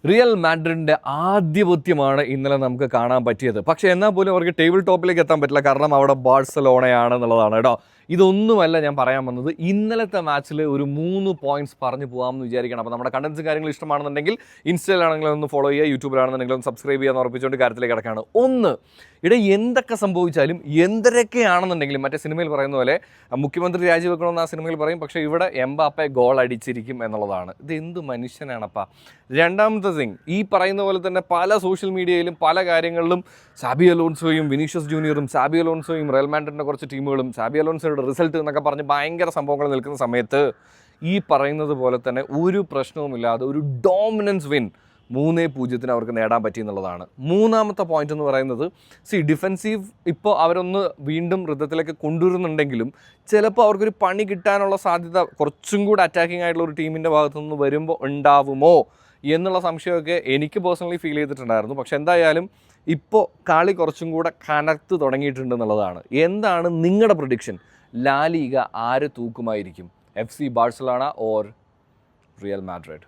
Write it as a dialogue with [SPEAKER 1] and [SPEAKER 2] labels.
[SPEAKER 1] Real മാഡ്രിഡിൻ്റെ ആധിപത്യമാണ് ഇന്നലെ നമുക്ക് കാണാൻ പറ്റിയത്. പക്ഷേ എന്നാൽ പോലും അവർക്ക് ടേബിൾ ടോപ്പിലേക്ക് എത്താൻ പറ്റില്ല, കാരണം അവിടെ ബാഴ്സലോണയാണെന്നുള്ളതാണ് കേട്ടോ. ഇതൊന്നുമല്ല ഞാൻ പറയാൻ വന്നത്. ഇന്നലത്തെ മാച്ചിൽ ഒരു 3 പോയിന്റ്സ് പറഞ്ഞു പോകാമെന്ന് വിചാരിക്കണം. അപ്പോൾ നമ്മുടെ കണ്ടൻസും കാര്യങ്ങളും ഇഷ്ടമാണെന്നുണ്ടെങ്കിൽ ഇൻസ്റ്റയിലാണെങ്കിലും ഒന്ന് ഫോളോ ചെയ്യുക, യൂട്യൂബിലാണെന്നുണ്ടെങ്കിലും സബ്സ്ക്രൈബ് ചെയ്യാൻ ഉറപ്പിച്ചുകൊണ്ട് കാര്യത്തിലേക്ക് കിടക്കുകയാണ്. ഒന്ന്, ഇവിടെ എന്തൊക്കെ സംഭവിച്ചാലും എന്തൊക്കെയാണെന്നുണ്ടെങ്കിലും മറ്റേ സിനിമയിൽ പറയുന്ന പോലെ മുഖ്യമന്ത്രി രാജിവെക്കണമെന്ന് ആ സിനിമയിൽ പറയും, പക്ഷേ ഇവിടെ എംബാപ്പെ ഗോൾ അടിച്ചിരിക്കും എന്നുള്ളതാണ്. ഇത് എന്ത് മനുഷ്യനാണപ്പാ. രണ്ടാമത്തെ തിങ്, ഈ പറയുന്ന പോലെ തന്നെ പല സോഷ്യൽ മീഡിയയിലും പല കാര്യങ്ങളിലും സാബി അലോൺസോയും വിനീഷ്യസ് ജൂനിയറും സാബി അലോൺസോയും റയൽ മാഡ്രിഡിൻ്റെ കുറച്ച് ടീമുകളും സാബി അലോൺസോയുടെ റിസൾട്ട് എന്നൊക്കെ പറഞ്ഞ് ഭയങ്കര സംഭവങ്ങൾ നിൽക്കുന്ന സമയത്ത് ഈ പറയുന്നത് പോലെ തന്നെ ഒരു പ്രശ്നവുമില്ലാതെ ഒരു ഡോമിനൻസ് വിൻ 3-0 അവർക്ക് നേടാൻ പറ്റി എന്നുള്ളതാണ്. മൂന്നാമത്തെ പോയിന്റ് എന്ന് പറയുന്നത്, ഡിഫെൻസീവ് ഇപ്പോൾ അവരൊന്ന് വീണ്ടും ഋതത്തിലേക്ക് കൊണ്ടുവരുന്നുണ്ടെങ്കിലും ചിലപ്പോൾ അവർക്കൊരു പണി കിട്ടാനുള്ള സാധ്യത കുറച്ചും കൂടി അറ്റാക്കിംഗ് ആയിട്ടുള്ള ഒരു ടീമിൻ്റെ ഭാഗത്തുനിന്ന് വരുമ്പോൾ ഉണ്ടാവുമോ എന്നുള്ള സംശയമൊക്കെ എനിക്ക് പേഴ്സണലി ഫീൽ ചെയ്തിട്ടുണ്ടായിരുന്നു. പക്ഷെ എന്തായാലും ഇപ്പോൾ കളി കുറച്ചും കൂടെ കനത്ത് തുടങ്ങിയിട്ടുണ്ട് എന്നുള്ളതാണ്. എന്താണ് നിങ്ങളുടെ പ്രഡിക്ഷൻ? ലാ ലീഗ ആര് തൂക്കുമായിരിക്കും? FC Barcelona or real Madrid?